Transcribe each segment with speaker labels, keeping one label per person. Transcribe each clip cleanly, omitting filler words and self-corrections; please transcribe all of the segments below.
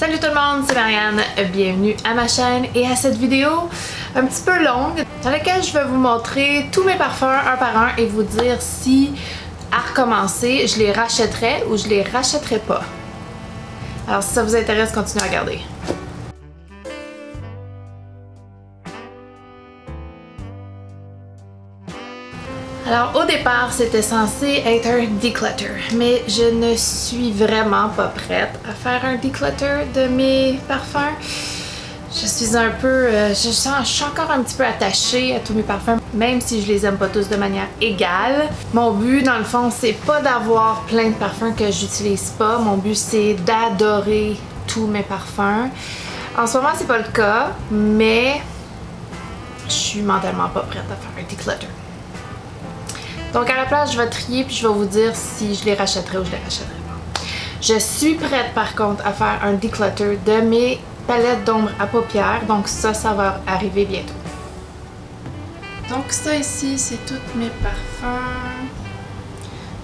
Speaker 1: Salut tout le monde, c'est Marianne, bienvenue à ma chaîne et à cette vidéo un petit peu longue dans laquelle je vais vous montrer tous mes parfums un par un et vous dire si à recommencer je les rachèterais ou je les rachèterais pas. Alors si ça vous intéresse, continuez à regarder. Alors au départ c'était censé être un declutter, mais je ne suis vraiment pas prête à faire un declutter de mes parfums. Je suis un peu, je suis encore un petit peu attachée à tous mes parfums, même si je les aime pas tous de manière égale. Mon but dans le fond c'est pas d'avoir plein de parfums que j'utilise pas, mon but c'est d'adorer tous mes parfums. En ce moment c'est pas le cas, mais je suis mentalement pas prête à faire un declutter. Donc à la place, je vais trier puis je vais vous dire si je les rachèterai ou je les rachèterai pas. Je suis prête par contre à faire un declutter de mes palettes d'ombre à paupières. Donc ça va arriver bientôt. Donc ça ici, c'est tous mes parfums.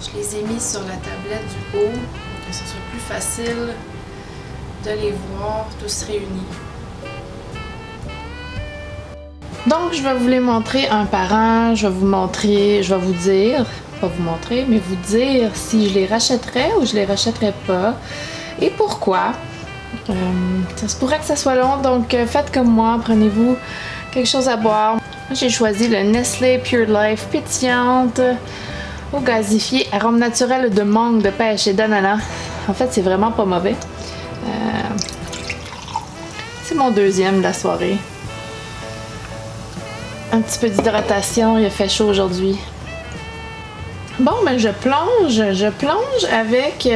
Speaker 1: Je les ai mis sur la tablette du haut pour que ce soit plus facile de les voir tous réunis. Donc je vais vous les montrer un par un, je vais vous dire, pas vous montrer, mais vous dire si je les rachèterais ou je les rachèterais pas et pourquoi. Ça se pourrait que ça soit long, donc faites comme moi, prenez-vous quelque chose à boire. J'ai choisi le Nestlé Pure Life pétillante au gazifié, arôme naturel de mangue, de pêche et d'ananas. En fait c'est vraiment pas mauvais. C'est mon deuxième de la soirée. Un petit peu d'hydratation, il a fait chaud aujourd'hui. Bon, ben je plonge avec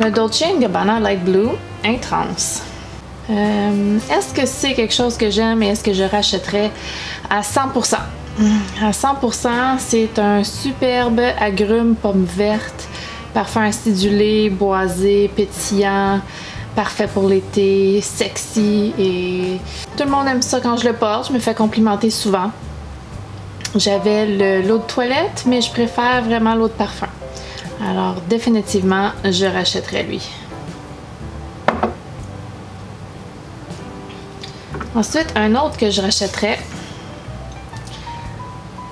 Speaker 1: le Dolce & Gabbana Light Blue Intense. Est-ce que c'est quelque chose que j'aime et est-ce que je rachèterais à 100%? À 100%, c'est un superbe agrume pomme verte, parfum acidulé, boisé, pétillant, parfait pour l'été, sexy et tout le monde aime ça quand je le porte. Je me fais complimenter souvent. J'avais l'eau de toilette, mais je préfère vraiment l'eau de parfum. Alors définitivement, je rachèterai lui. Ensuite, un autre que je rachèterais.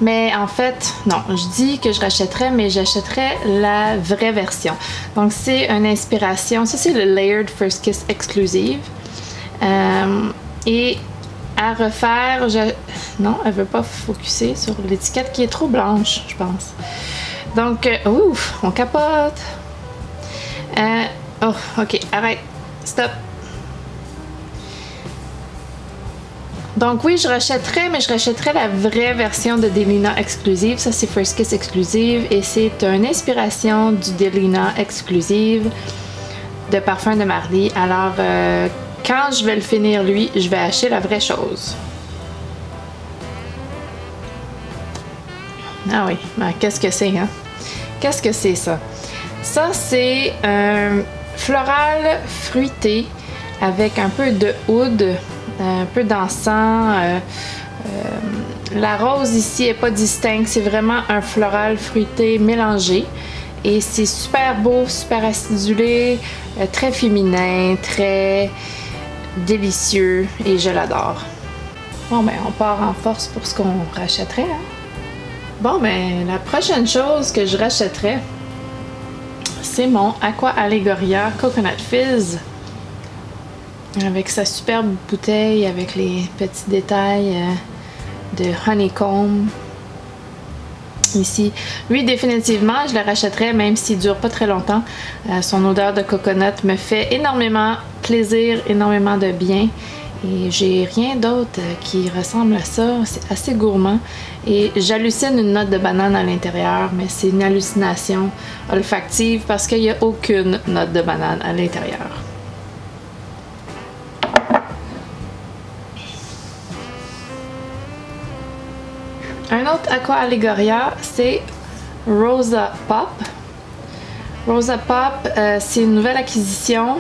Speaker 1: Mais en fait, non, je dis que je rachèterais, mais j'achèterais la vraie version. Donc c'est une inspiration, ça c'est le Layered First Kiss Exclusive. Et à refaire, non, elle veut pas focuser sur l'étiquette qui est trop blanche, je pense. Donc, ouf, on capote. Oh, ok, arrête, stop. Donc oui, je rachèterais, mais je rachèterais la vraie version de Delina Exclusive. Ça, c'est First Kiss Exclusive et c'est une inspiration du Delina Exclusive de parfum de Marly. Alors, quand je vais le finir, lui, je vais acheter la vraie chose. Ah oui, ben, qu'est-ce que c'est, hein? Qu'est-ce que c'est, ça? Ça, c'est un floral fruité avec un peu de oud, un peu d'encens. La rose ici est pas distincte, c'est vraiment un floral fruité mélangé. Et c'est super beau, super acidulé, très féminin, très délicieux et je l'adore. Bon ben on part en force pour ce qu'on rachèterait. Hein? Bon ben la prochaine chose que je rachèterais, c'est mon Aqua Allegoria Coconut Fizz. Avec sa superbe bouteille, avec les petits détails de honeycomb. Ici, lui définitivement, je le rachèterais même s'il dure pas très longtemps. Son odeur de coconut me fait énormément plaisir, énormément de bien. Et j'ai rien d'autre qui ressemble à ça. C'est assez gourmand. Et j'hallucine une note de banane à l'intérieur, mais c'est une hallucination olfactive parce qu'il n'y a aucune note de banane à l'intérieur. Un autre Aqua Allegoria, c'est Rosa Pop. Rosa Pop, c'est une nouvelle acquisition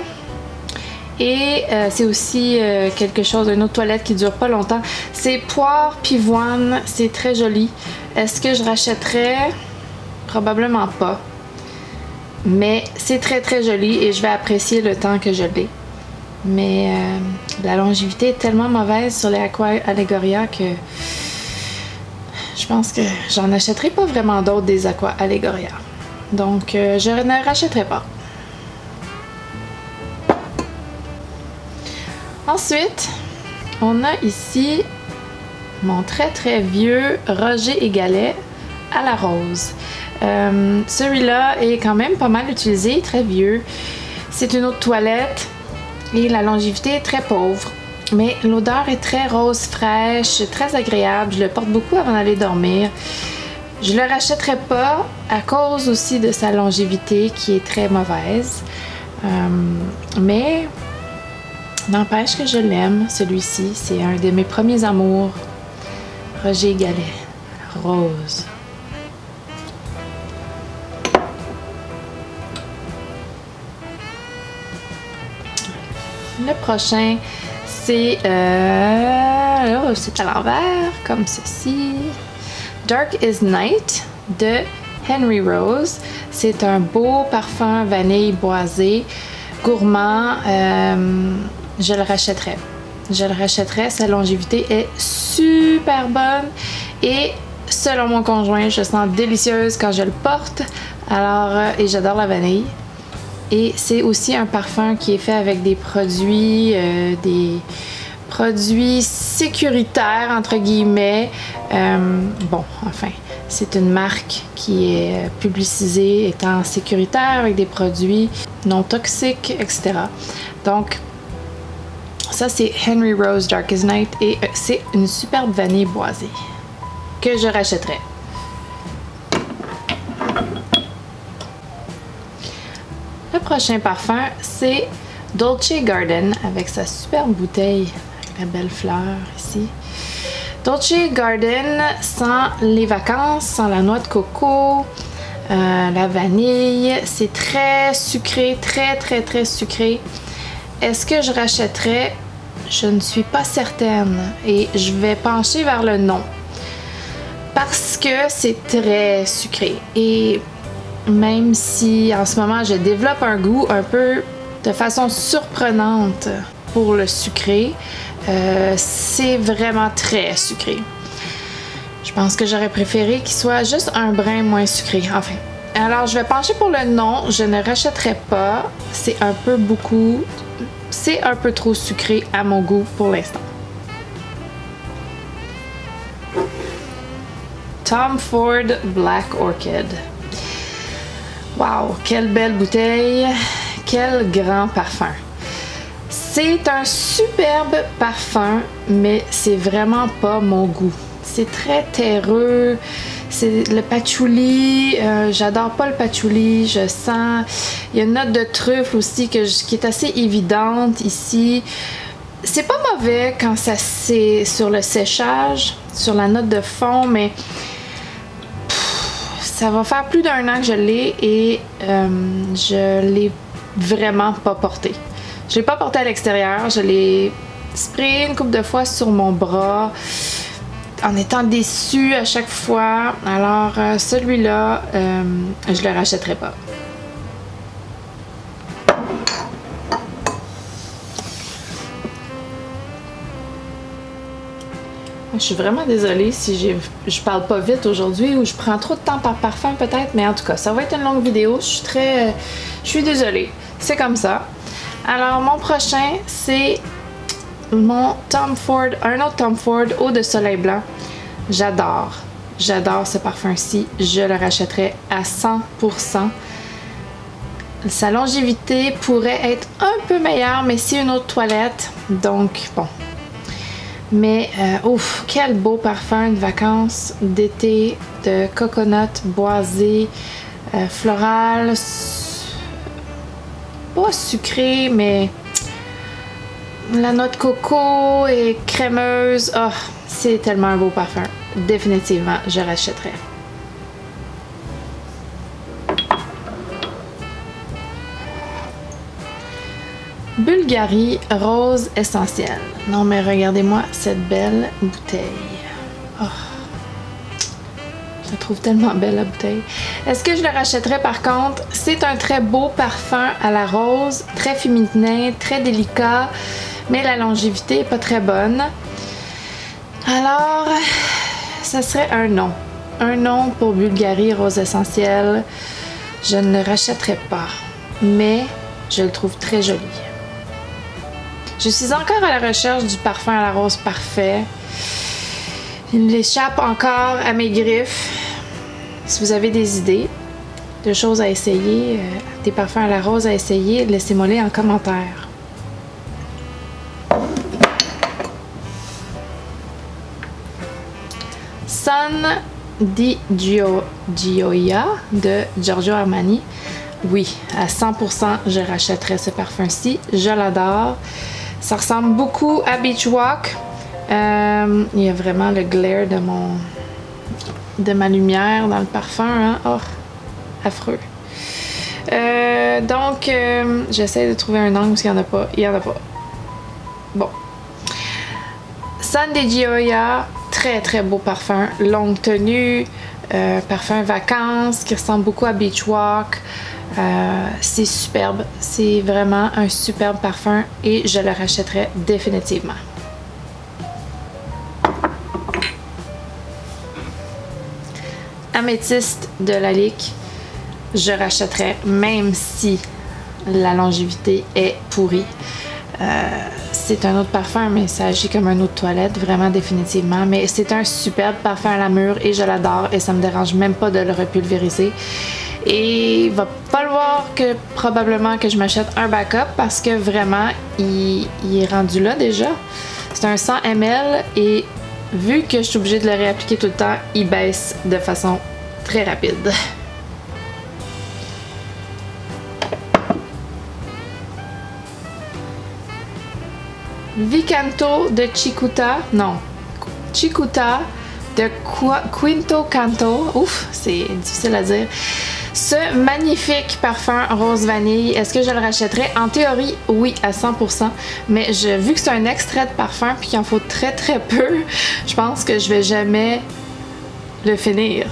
Speaker 1: et c'est aussi quelque chose, une autre toilette qui dure pas longtemps. C'est poire pivoine, c'est très joli. Est-ce que je rachèterais? Probablement pas. Mais c'est très joli et je vais apprécier le temps que je l'ai. Mais la longévité est tellement mauvaise sur les Aqua Allegoria que je pense que j'en achèterai pas vraiment d'autres des Aqua Allegoria. Donc je ne rachèterai pas. Ensuite, on a ici mon très vieux Roger et Galet à la rose. Celui-là est quand même pas mal utilisé, très vieux. C'est une eau de toilette et la longévité est très pauvre. Mais l'odeur est très rose fraîche, très agréable. Je le porte beaucoup avant d'aller dormir. Je le rachèterai pas à cause aussi de sa longévité qui est très mauvaise. Mais n'empêche que je l'aime, celui-ci. C'est un de mes premiers amours. Roger Galet, rose. Le prochain, c'est c'est à l'envers, comme ceci. Dark is Night de Henry Rose. C'est un beau parfum vanille boisé, gourmand. Je le rachèterais. Je le rachèterais. Sa longévité est super bonne et selon mon conjoint, je sens délicieuse quand je le porte. Alors, et j'adore la vanille. Et c'est aussi un parfum qui est fait avec des produits sécuritaires, entre guillemets. Bon, enfin, c'est une marque qui est publicisée étant sécuritaire avec des produits non toxiques, etc. Donc, ça c'est Henry Rose Darkest Night et c'est une superbe vanille boisée que je rachèterais. Le prochain parfum, c'est Dolce Garden avec sa superbe bouteille, avec la belle fleur ici. Dolce Garden sans les vacances, sans la noix de coco, la vanille. C'est très sucré, très sucré. Est-ce que je rachèterais? Je ne suis pas certaine et je vais pencher vers le non. Parce que c'est très sucré et même si en ce moment je développe un goût un peu de façon surprenante pour le sucré, c'est vraiment très sucré. Je pense que j'aurais préféré qu'il soit juste un brin moins sucré. Enfin, alors je vais pencher pour le non, je ne rachèterai pas. C'est un peu beaucoup, c'est un peu trop sucré à mon goût pour l'instant. Tom Ford Black Orchid. Wow, quelle belle bouteille, quel grand parfum. C'est un superbe parfum, mais c'est vraiment pas mon goût. C'est très terreux, c'est le patchouli, j'adore pas le patchouli, je sens, il y a une note de truffe aussi qui est assez évidente ici. C'est pas mauvais quand ça c'est sur le séchage, sur la note de fond, mais ça va faire plus d'un an que je l'ai et je l'ai vraiment pas porté. Je l'ai pas porté à l'extérieur, je l'ai sprayé une couple de fois sur mon bras en étant déçue à chaque fois. Alors celui-là, je le rachèterai pas. Je suis vraiment désolée si je parle pas vite aujourd'hui ou je prends trop de temps par parfum peut-être, mais en tout cas, ça va être une longue vidéo. Je suis désolée. C'est comme ça. Alors, mon prochain, c'est mon Tom Ford, un autre Tom Ford Eau de Soleil Blanc. J'adore. J'adore ce parfum-ci. Je le rachèterai à 100%. Sa longévité pourrait être un peu meilleure, mais c'est une eau de toilette. Donc, bon. Mais, ouf, quel beau parfum de vacances d'été, de coconut boisé, floral, pas sucré, mais la noix de coco est crémeuse. Oh, c'est tellement un beau parfum. Définitivement, je rachèterai. Bulgari Rose Essentielle. Non mais regardez-moi cette belle bouteille. Oh. Je la trouve tellement belle la bouteille. Est-ce que je le rachèterais par contre? C'est un très beau parfum à la rose, très féminin, très délicat, mais la longévité n'est pas très bonne. Alors, ça serait un non. Un non pour Bulgari Rose Essentielle. Je ne le rachèterai pas, mais je le trouve très joli. Je suis encore à la recherche du parfum à la rose parfait. Il échappe encore à mes griffes. Si vous avez des idées de choses à essayer, des parfums à la rose à essayer, laissez-moi-les en commentaire. Son di Gioia de Giorgio Armani. Oui, à 100%, je rachèterais ce parfum-ci. Je l'adore. Ça ressemble beaucoup à Beach Walk. Il y a vraiment le glare de ma lumière dans le parfum. Hein? Oh, affreux. Donc, j'essaie de trouver un angle parce qu'il n'y en a pas. Il n'y en a pas. Bon. Son di Gioia, très très beau parfum. Longue tenue, parfum vacances qui ressemble beaucoup à Beach Walk. C'est superbe, c'est vraiment un superbe parfum et je le rachèterai définitivement. Améthyste de Lalique, je rachèterai même si la longévité est pourrie. C'est un autre parfum, mais ça agit comme un eau de toilette, vraiment définitivement. Mais c'est un superbe parfum à la mûre et je l'adore et ça me dérange même pas de le repulvériser. Et il va falloir que probablement que je m'achète un backup parce que vraiment il est rendu là déjà. C'est un 100 ml et vu que je suis obligée de le réappliquer tout le temps, il baisse de façon très rapide. Vicanto de Cicuta, non, Cicuta de Quinto Canto, ouf, c'est difficile à dire. Ce magnifique parfum rose vanille, est-ce que je le rachèterais? En théorie, oui, à 100%, mais vu que c'est un extrait de parfum puis qu'il en faut très très peu, je pense que je vais jamais le finir.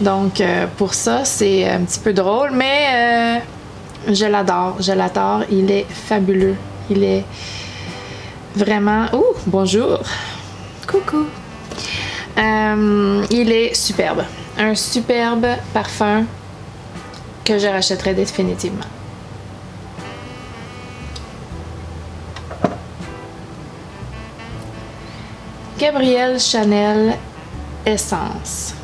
Speaker 1: Donc pour ça, c'est un petit peu drôle, mais je l'adore, il est fabuleux, il est vraiment... Ouh, bonjour! Coucou! Il est superbe. Un superbe parfum que je rachèterai définitivement. Gabrielle Chanel Essence.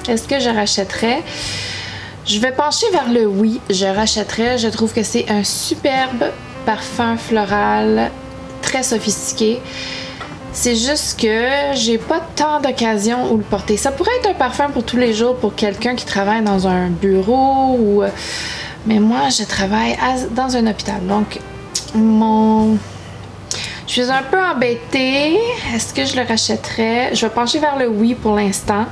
Speaker 1: Est-ce que je rachèterais? Je vais pencher vers le oui, je rachèterais. Je trouve que c'est un superbe parfum floral très sophistiqué. C'est juste que j'ai pas tant d'occasions où le porter. Ça pourrait être un parfum pour tous les jours pour quelqu'un qui travaille dans un bureau ou... Mais moi, je travaille dans un hôpital. Donc, je suis un peu embêtée. Est-ce que je le rachèterais? Je vais pencher vers le oui pour l'instant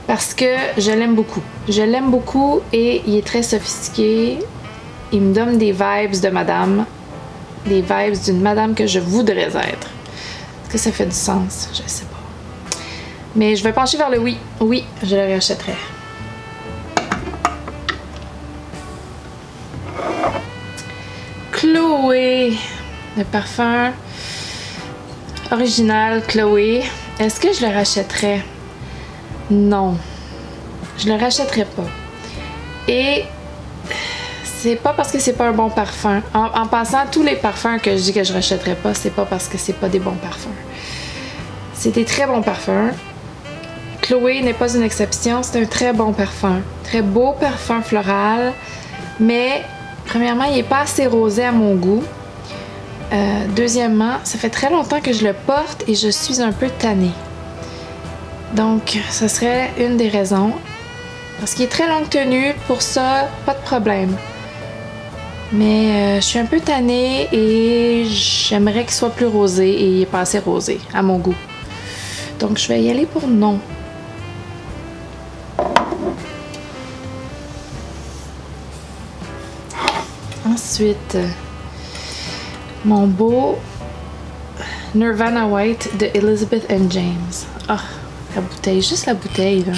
Speaker 1: parce que je l'aime beaucoup. Je l'aime beaucoup et il est très sophistiqué. Il me donne des vibes de madame. Des vibes d'une madame que je voudrais être. Est-ce que ça fait du sens? Je sais pas. Mais je vais pencher vers le oui. Oui, je le rachèterai. Chloé. Le parfum original Chloé. Est-ce que je le rachèterais? Non. Je le rachèterais pas. Et c'est pas parce que c'est pas un bon parfum. En passant, tous les parfums que je dis que je rachèterais pas, c'est pas parce que c'est pas des bons parfums. C'est des très bons parfums. Chloé n'est pas une exception, c'est un très bon parfum. Très beau parfum floral, mais premièrement, il est pas assez rosé à mon goût. Deuxièmement, ça fait très longtemps que je le porte et je suis un peu tannée. Donc, ce serait une des raisons. Parce qu'il est très longue tenue, pour ça, pas de problème. Mais je suis un peu tannée et j'aimerais qu'il soit plus rosé et il est pas assez rosé à mon goût. Donc je vais y aller pour non. Ensuite, mon beau Nirvana White de Elizabeth and James. Ah, la bouteille, juste la bouteille là.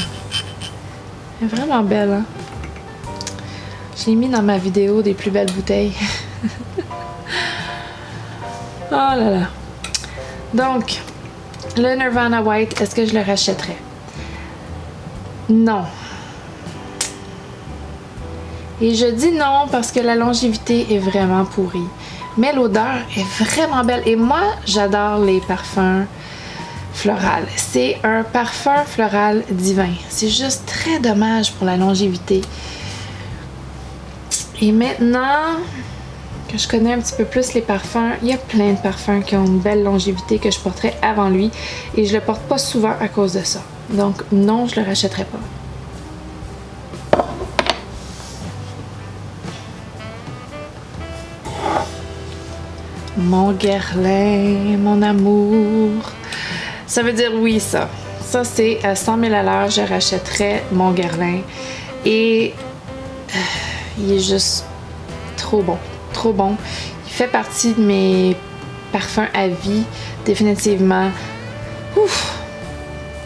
Speaker 1: Elle est vraiment belle, hein? Je l'ai mis dans ma vidéo des plus belles bouteilles. Oh là là. Donc, le Nirvana White, est-ce que je le rachèterais? Non. Et je dis non parce que la longévité est vraiment pourrie. Mais l'odeur est vraiment belle. Et moi, j'adore les parfums floraux. C'est un parfum floral divin. C'est juste très dommage pour la longévité. Et maintenant que je connais un petit peu plus les parfums, il y a plein de parfums qui ont une belle longévité que je porterais avant lui. Et je le porte pas souvent à cause de ça. Donc non, je le rachèterai pas. Mon Guerlain, mon amour. Ça veut dire oui, ça. Ça, c'est à 100 000 à l'heure, je rachèterais mon Guerlain. Et il est juste trop bon. Trop bon. Il fait partie de mes parfums à vie, définitivement. Ouf!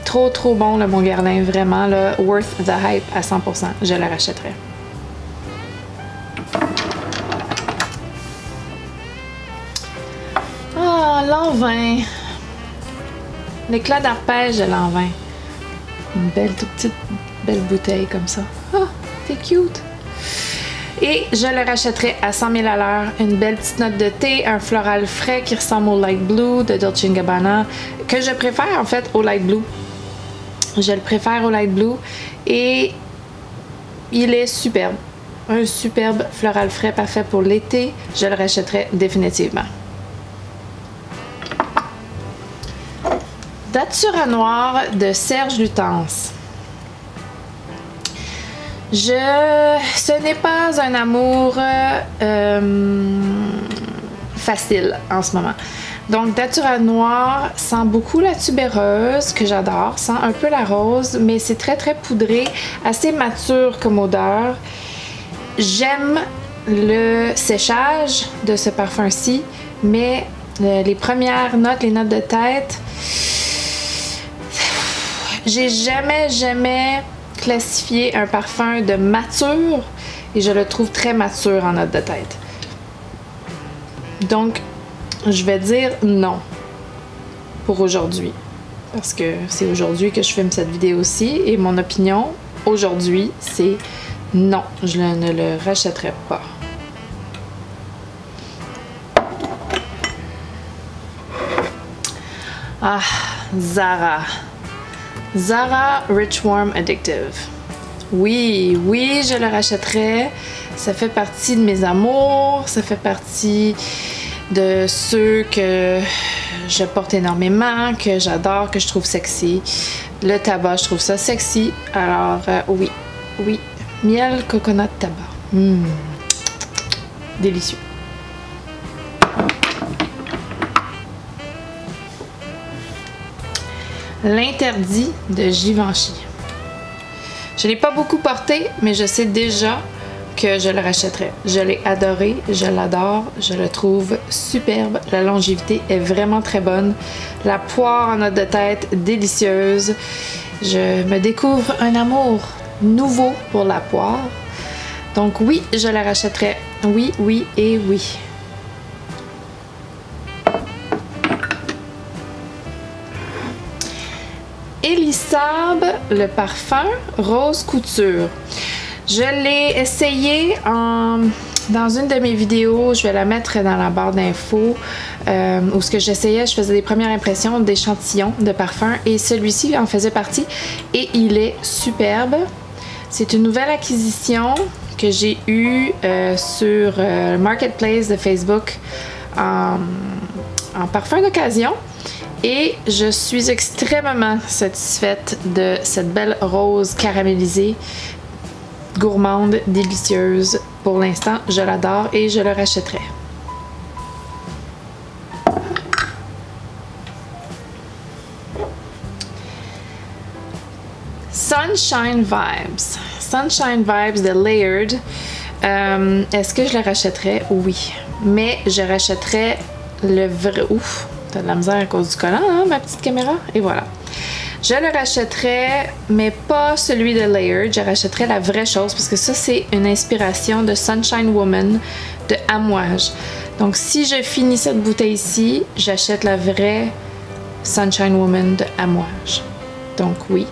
Speaker 1: Trop bon, le mon Guerlain. Vraiment, là, worth the hype à 100%. Je le rachèterais. L'an-vin. L'éclat d'arpège de l'an-vin. Une belle, toute petite, belle bouteille comme ça. Ah, c'est cute. Et je le rachèterai à 100 000 à l'heure. Une belle petite note de thé, un floral frais qui ressemble au Light Blue de Dolce & Gabbana, que je préfère en fait au Light Blue. Je le préfère au Light Blue. Et il est superbe. Un superbe floral frais parfait pour l'été. Je le rachèterai définitivement. Datura Noir de Serge Lutens. Ce n'est pas un amour facile en ce moment. Donc Datura Noir sent beaucoup la tubéreuse, que j'adore, sent un peu la rose, mais c'est très poudré, assez mature comme odeur. J'aime le séchage de ce parfum-ci, mais les premières notes, les notes de tête, j'ai jamais classifié un parfum de mature et je le trouve très mature en note de tête. Donc, je vais dire non pour aujourd'hui. Parce que c'est aujourd'hui que je filme cette vidéo-ci et mon opinion aujourd'hui, c'est non, je ne le rachèterai pas. Ah, Zara. Zara Rich Warm Addictive. Oui, je le rachèterai. Ça fait partie de mes amours. Ça fait partie de ceux que je porte énormément, que j'adore, que je trouve sexy. Le tabac, je trouve ça sexy. Alors, oui. Miel, coconut, tabac. Délicieux. L'interdit de Givenchy. Je ne l'ai pas beaucoup porté, mais je sais déjà que je le rachèterai. Je l'ai adoré, je l'adore, je le trouve superbe. La longévité est vraiment très bonne. La poire en note de tête, délicieuse. Je me découvre un amour nouveau pour la poire. Donc oui, je la rachèterai. Oui et oui. Elisab, le parfum Rose Couture. Je l'ai essayé dans une de mes vidéos, je vais la mettre dans la barre d'infos, où ce que j'essayais, je faisais des premières impressions d'échantillons de parfum et celui-ci en faisait partie et il est superbe. C'est une nouvelle acquisition que j'ai eue sur Marketplace de Facebook en parfum d'occasion. Et je suis extrêmement satisfaite de cette belle rose caramélisée, gourmande, délicieuse. Pour l'instant, je l'adore et je le rachèterai. Sunshine Vibes. Sunshine Vibes de Layered. Est-ce que je le rachèterais? Oui. Mais je rachèterais le vrai... Ouf! T'as de la misère à cause du collant, hein, ma petite caméra? Et voilà. Je le rachèterais, mais pas celui de Layered. Je rachèterais la vraie chose parce que ça, c'est une inspiration de Sunshine Woman de Amouage. Donc, si je finis cette bouteille ici, j'achète la vraie Sunshine Woman de Amouage. Donc, oui.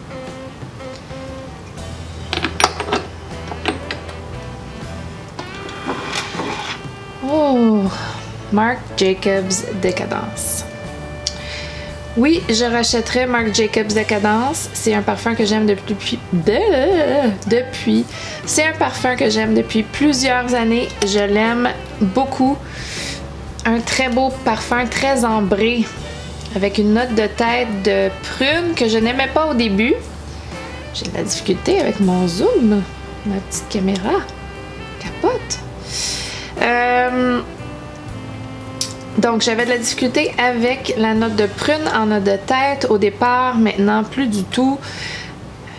Speaker 1: Oh! Marc Jacobs Décadence. Oui, je rachèterais Marc Jacobs Décadence. C'est un parfum que j'aime C'est un parfum que j'aime depuis plusieurs années. Je l'aime beaucoup. Un très beau parfum, très ambré, avec une note de tête de prune que je n'aimais pas au début. J'ai de la difficulté avec mon zoom, ma petite caméra. Capote. Donc, j'avais de la difficulté avec la note de prune en note de tête au départ. Maintenant, plus du tout.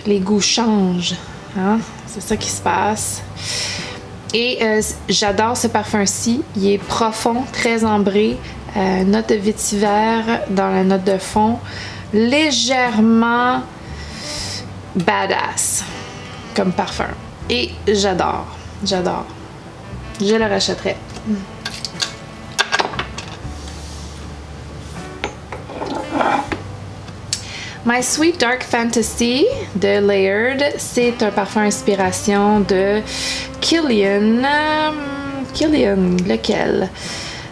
Speaker 1: Les goûts changent. Hein? C'est ça qui se passe. Et j'adore ce parfum-ci. Il est profond, très ambré. Note de vétiver dans la note de fond. Légèrement badass comme parfum. Et j'adore. J'adore. Je le rachèterai. My Sweet Dark Fantasy de Layered, c'est un parfum inspiration de Kilian. Kilian, lequel?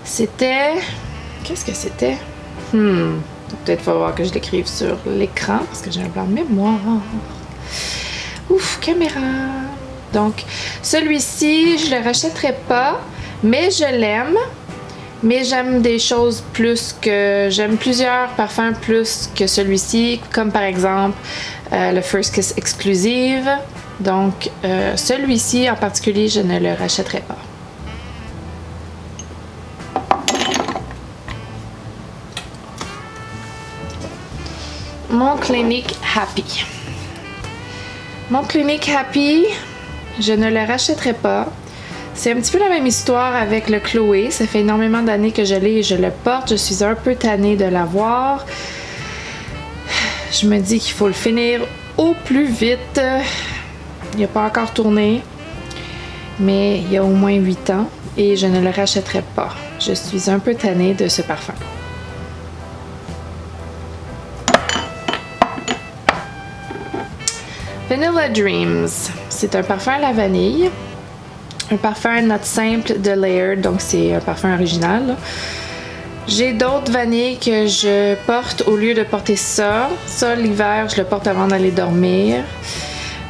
Speaker 1: C'était... Qu'est-ce que c'était? Peut-être falloir que je l'écrive sur l'écran parce que j'ai un blanc de mémoire. Ouf, caméra! Donc, celui-ci, je le rachèterai pas, mais je l'aime. Mais j'aime des choses plus que... J'aime plusieurs parfums plus que celui-ci, comme par exemple le First Kiss Exclusive. Donc, celui-ci en particulier, je ne le rachèterai pas. Mon Clinique Happy. Mon Clinique Happy, je ne le rachèterai pas. C'est un petit peu la même histoire avec le Chloé. Ça fait énormément d'années que je l'ai et je le porte. Je suis un peu tannée de l'avoir. Je me dis qu'il faut le finir au plus vite. Il n'a pas encore tourné, mais il y a au moins 8 ans et je ne le rachèterai pas. Je suis un peu tannée de ce parfum. Vanilla Dreams. C'est un parfum à la vanille. Un parfum à note simple de Layered, donc c'est un parfum original. J'ai d'autres vanilles que je porte au lieu de porter ça. Ça, l'hiver, je le porte avant d'aller dormir.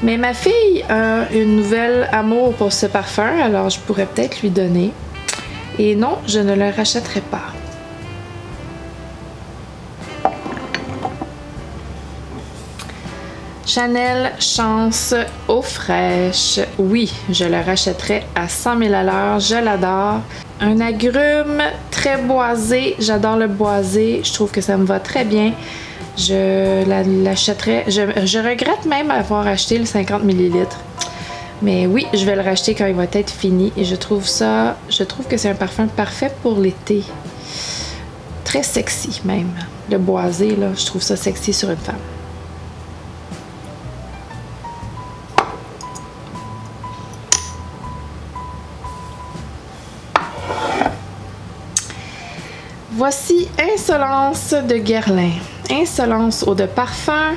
Speaker 1: Mais ma fille a une nouvelle amour pour ce parfum, alors je pourrais peut-être lui donner. Et non, je ne le rachèterai pas. Chanel Chance eau fraîche. Oui, je le rachèterai à 100 000 à l'heure. Je l'adore. Un agrume très boisé. J'adore le boisé. Je trouve que ça me va très bien. Je l'achèterai. Je regrette même avoir acheté le 50 ml. Mais oui, je vais le racheter quand il va être fini. Et je trouve que c'est un parfum parfait pour l'été. Très sexy même. Le boisé, là, je trouve ça sexy sur une femme. Voici Insolence de Guerlain. Insolence eau de parfum.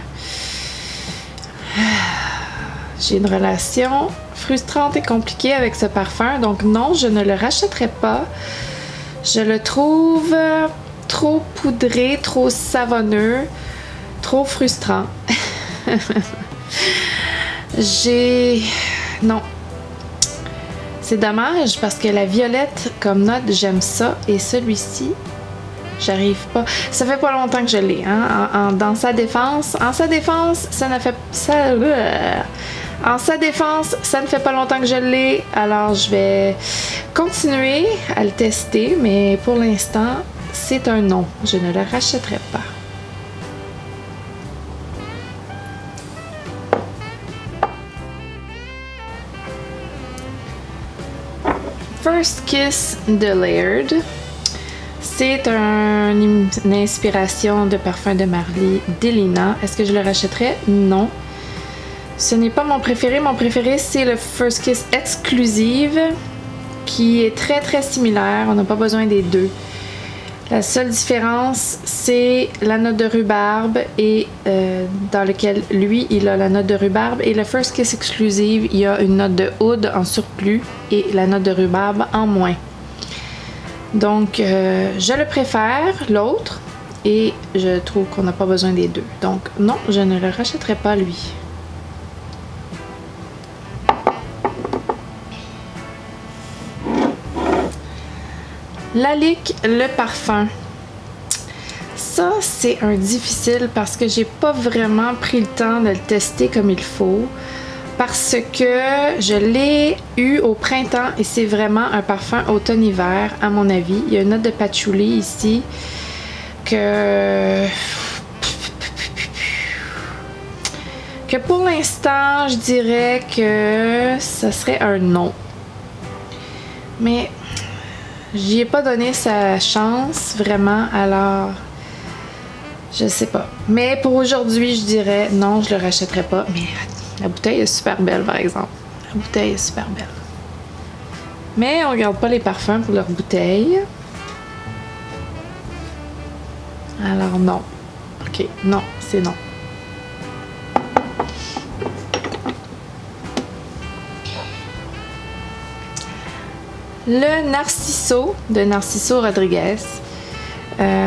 Speaker 1: J'ai une relation frustrante et compliquée avec ce parfum, donc non, je ne le rachèterai pas. Je le trouve trop poudré, trop savonneux, trop frustrant. Non. C'est dommage parce que la violette comme note, j'aime ça, et celui-ci, j'arrive pas. Ça fait pas longtemps que je l'ai, hein. Dans sa défense, en sa défense, ça ne fait pas longtemps que je l'ai, alors je vais continuer à le tester, mais pour l'instant, c'est un non. Je ne le rachèterai pas. First Kiss de Layered. C'est une inspiration de parfum de Marly Delina. Est-ce que je le rachèterais? Non. Ce n'est pas mon préféré. Mon préféré, c'est le First Kiss Exclusive, qui est très très similaire. On n'a pas besoin des deux. La seule différence, c'est la note de rhubarbe et dans lequel lui, il a la note de rhubarbe. Et le First Kiss Exclusive, il y a une note de oud en surplus et la note de rhubarbe en moins. Donc, je le préfère, l'autre, et je trouve qu'on n'a pas besoin des deux. Donc, non, je ne le rachèterai pas, lui. Lalique, le parfum. Ça, c'est un difficile parce que j'ai pas vraiment pris le temps de le tester comme il faut. Parce que je l'ai eu au printemps et c'est vraiment un parfum automne-hiver, à mon avis. Il y a une note de patchouli ici que pour l'instant, je dirais que ça serait un non. Mais j'y ai pas donné sa chance, vraiment, alors je sais pas. Mais pour aujourd'hui, je dirais non, je le rachèterai pas. Mais la bouteille est super belle, par exemple. La bouteille est super belle. Mais on regarde pas les parfums pour leur bouteille. Alors non. Ok, non, c'est non. Le Narciso de Narciso Rodriguez.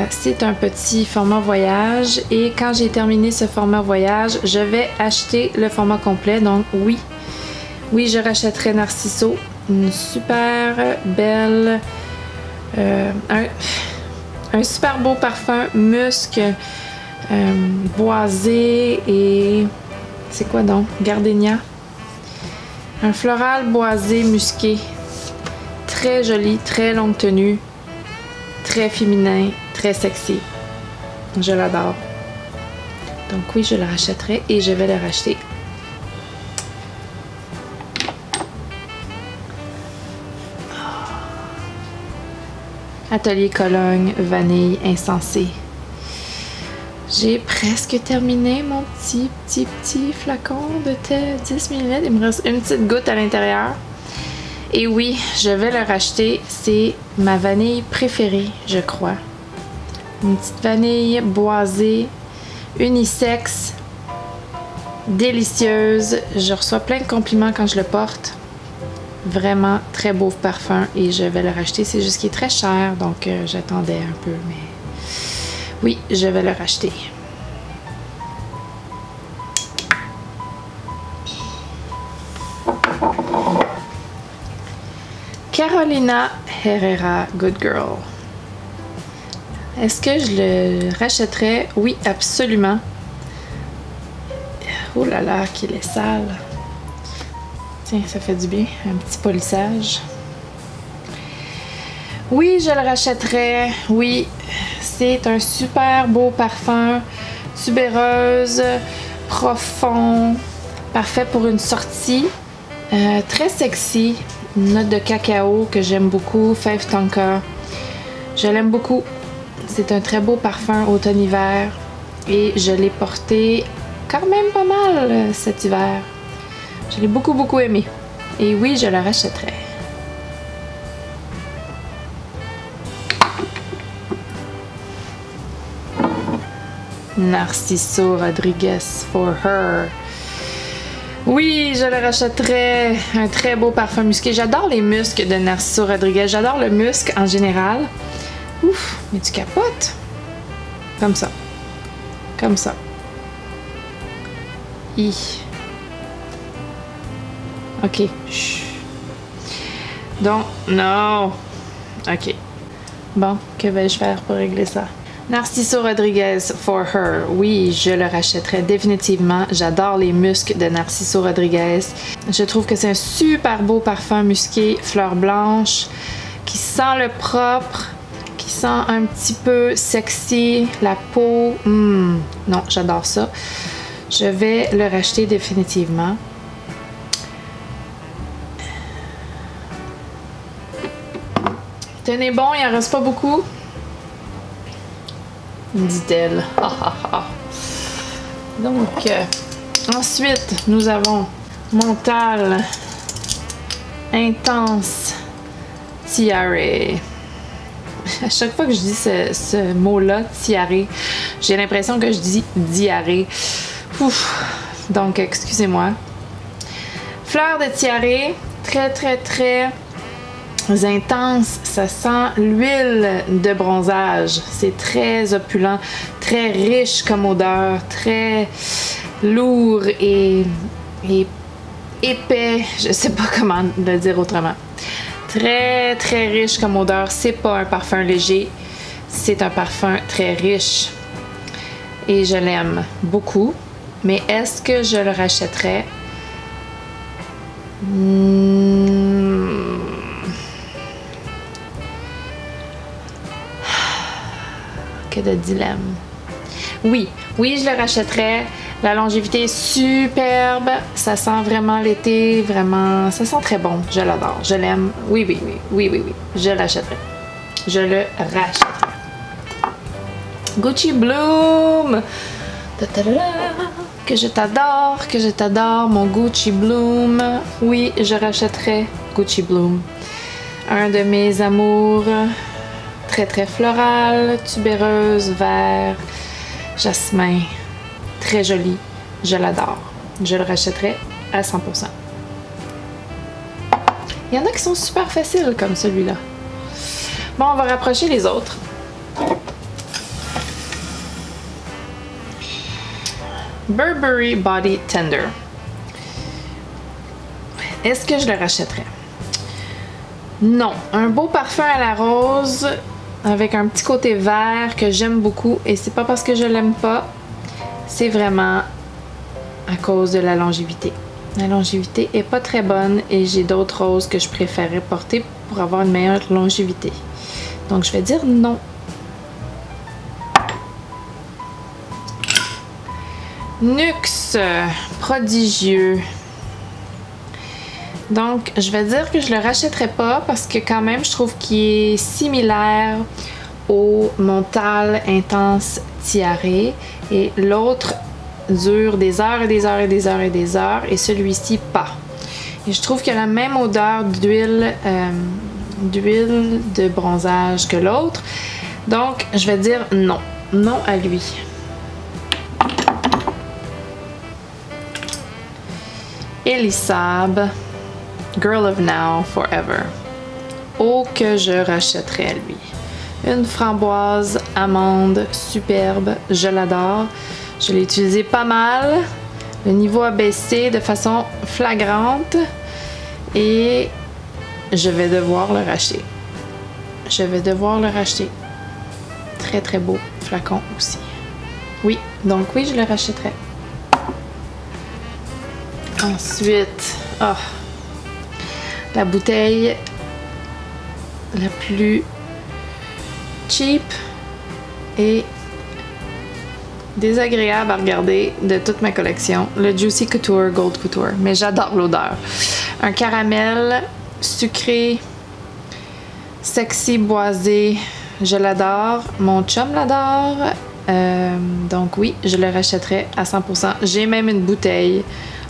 Speaker 1: C'est un petit format voyage et quand j'ai terminé ce format voyage, je vais acheter le format complet. Donc oui, je rachèterai Narciso. Une super belle, un super beau parfum musc, boisé et c'est quoi donc? Gardenia. Un floral boisé musqué. Très joli, très longue tenue, très féminin, très sexy. Je l'adore. Donc oui, je le rachèterai et je vais le racheter. Atelier Cologne, vanille, insensé. J'ai presque terminé mon petit flacon de thé 10 ml. Il me reste une petite goutte à l'intérieur. Et oui, je vais le racheter. C'est ma vanille préférée, je crois. Une petite vanille boisée, unisexe, délicieuse. Je reçois plein de compliments quand je le porte. Vraiment très beau parfum et je vais le racheter. C'est juste qu'il est très cher, donc j'attendais un peu, mais oui, je vais le racheter. Carolina Herrera Good Girl. Est-ce que je le rachèterais? Oui, absolument. Oh là là, qu'il est sale. Tiens, ça fait du bien. Un petit polissage. Oui, je le rachèterais. Oui, c'est un super beau parfum. Tubéreuse, profond. Parfait pour une sortie. Très sexy. Une note de cacao que j'aime beaucoup. Fève tonka. Je l'aime beaucoup. C'est un très beau parfum automne-hiver. Et je l'ai porté quand même pas mal cet hiver. Je l'ai beaucoup aimé. Et oui, je le rachèterai. Narciso Rodriguez for her. Oui, je le rachèterai. Un très beau parfum musqué. J'adore les muscs de Narciso Rodriguez. J'adore le musc en général. Ouf, mais tu capotes. Comme ça. Comme ça. Ok. Chut. Donc, non. Ok. Bon, que vais-je faire pour régler ça? Narciso Rodriguez for her. Oui, je le rachèterai définitivement. J'adore les muscs de Narciso Rodriguez. Je trouve que c'est un super beau parfum musqué, fleur blanche, qui sent le propre, qui sent un petit peu sexy, la peau. Non, j'adore ça. Je vais le racheter définitivement. Tenez bon, il en reste pas beaucoup. dit-elle. Donc, ensuite, nous avons Mental Intense Tiare. À chaque fois que je dis ce mot-là, tiare, j'ai l'impression que je dis diarrhée. Ouf. Donc, excusez-moi. Fleur de tiare, très, très, très intense. Ça sent l'huile de bronzage. C'est très opulent, très riche comme odeur, très lourd et épais. Je sais pas comment le dire autrement. Très, très riche comme odeur. C'est pas un parfum léger. C'est un parfum très riche. Et je l'aime beaucoup. Mais est-ce que je le rachèterais? Que de dilemme. Oui, je le rachèterais. La longévité est superbe. Ça sent vraiment l'été, vraiment. Ça sent très bon. Je l'adore. Je l'aime. Oui. Je l'achèterais. Je le rachèterais. Gucci Bloom. Que je t'adore, mon Gucci Bloom. Oui, je rachèterais Gucci Bloom. Un de mes amours. Très, très floral, tubéreuse, vert, jasmin. Très joli. Je l'adore. Je le rachèterais à 100%. Il y en a qui sont super faciles comme celui-là. Bon, on va rapprocher les autres. Burberry Body Tender. Est-ce que je le rachèterais? Non. Un beau parfum à la rose avec un petit côté vert que j'aime beaucoup. Et c'est pas parce que je l'aime pas. C'est vraiment à cause de la longévité. La longévité est pas très bonne et j'ai d'autres roses que je préférerais porter pour avoir une meilleure longévité. Donc je vais dire non. Nuxe, prodigieux. Donc je vais dire que je le rachèterai pas parce que quand même je trouve qu'il est similaire au Mental Intense Tiare et l'autre dure des heures et des heures et des heures et des heures et celui-ci pas. Et je trouve qu'il a la même odeur d'huile de bronzage que l'autre. Donc je vais dire non. Non à lui. Elisab, Girl of Now Forever. Oh que je rachèterais à lui. Une framboise amande superbe, je l'adore. Je l'ai utilisé pas mal. Le niveau a baissé de façon flagrante et je vais devoir le racheter. Je vais devoir le racheter. Très très beau flacon aussi. Oui, donc oui, je le rachèterai. Ensuite, la bouteille la plus cheap et désagréable à regarder de toute ma collection, le Juicy Couture Gold Couture. Mais j'adore l'odeur. Un caramel sucré, sexy, boisé. Je l'adore. Mon chum l'adore. Donc oui, je le rachèterai à 100%. J'ai même une bouteille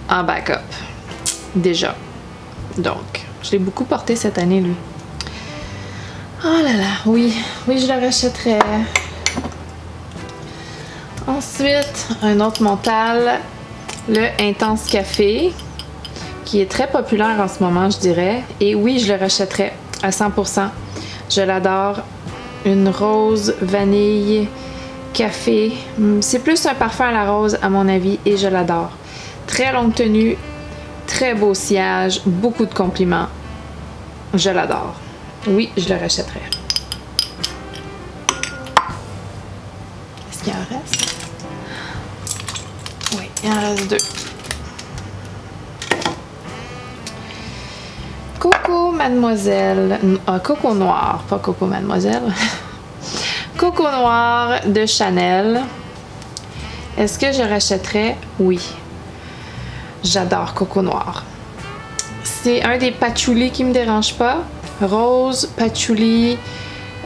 Speaker 1: en backup. Déjà. Donc, je l'ai beaucoup porté cette année, lui. Oh là là, oui, je le rachèterai. Ensuite, un autre Mental, le Intense Café, qui est très populaire en ce moment, je dirais. Et oui, je le rachèterai à 100%. Je l'adore. Une rose, vanille, café. C'est plus un parfum à la rose, à mon avis, et je l'adore. Très longue tenue, très beau sillage, beaucoup de compliments. Je l'adore. Oui, je le rachèterai. Est-ce qu'il en reste? Oui, il en reste 2. Coco Mademoiselle. Coco Noir, pas Coco Mademoiselle. Coco Noir de Chanel. Est-ce que je rachèterais? Oui. J'adore Coco Noir. C'est un des patchouli qui me dérange pas. Rose, patchouli,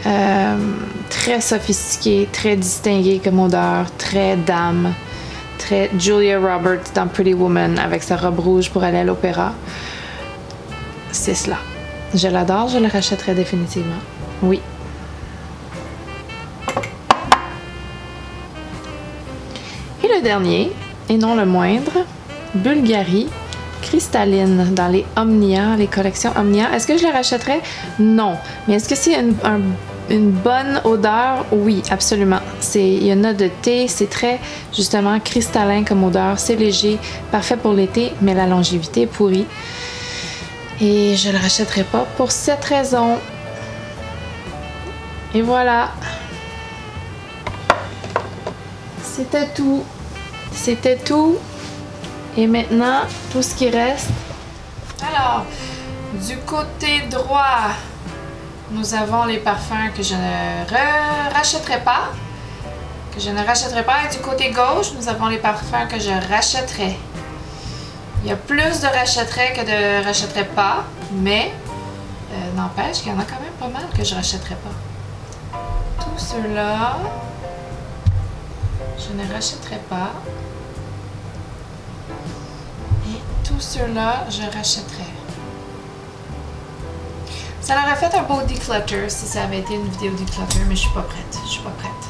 Speaker 1: Très sophistiqué, très distingué comme odeur, très dame, très Julia Roberts dans Pretty Woman avec sa robe rouge pour aller à l'opéra. C'est cela. Je l'adore, je le rachèterai définitivement. Oui. Et le dernier, et non le moindre, Bulgari cristalline dans les Omnia, les collections Omnia. Est-ce que je le rachèterais? Non. Mais est-ce que c'est une bonne odeur? Oui, absolument. Il y a une note de thé, c'est très, justement, cristallin comme odeur. C'est léger, parfait pour l'été, mais la longévité est pourrie. Et je le rachèterai pas pour cette raison. Et voilà. C'était tout. C'était tout. Et maintenant, tout ce qui reste. Alors, du côté droit, nous avons les parfums que je ne rachèterai pas. Et du côté gauche, nous avons les parfums que je rachèterai. Il y a plus de rachèterai que de rachèterai pas, mais n'empêche qu'il y en a quand même pas mal que je rachèterai pas. Tous ceux-là, je ne rachèterai pas. Et tous ceux-là, je rachèterai. Ça leur a fait un beau declutter si ça avait été une vidéo declutter, mais je suis pas prête.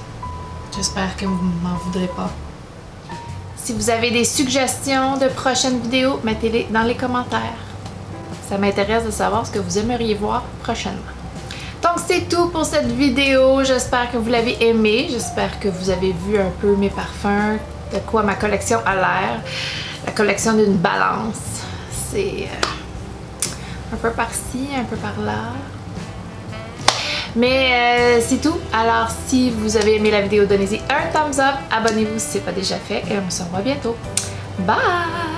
Speaker 1: J'espère que vous ne m'en voudrez pas. Si vous avez des suggestions de prochaines vidéos, mettez-les dans les commentaires. Ça m'intéresse de savoir ce que vous aimeriez voir prochainement. Donc c'est tout pour cette vidéo. J'espère que vous l'avez aimé. J'espère que vous avez vu un peu mes parfums, de quoi ma collection a l'air. La collection d'une balance. C'est un peu par-ci, un peu par-là. Mais c'est tout. Alors si vous avez aimé la vidéo, donnez-y un thumbs up. Abonnez-vous si ce n'est pas déjà fait. Et on se revoit bientôt. Bye!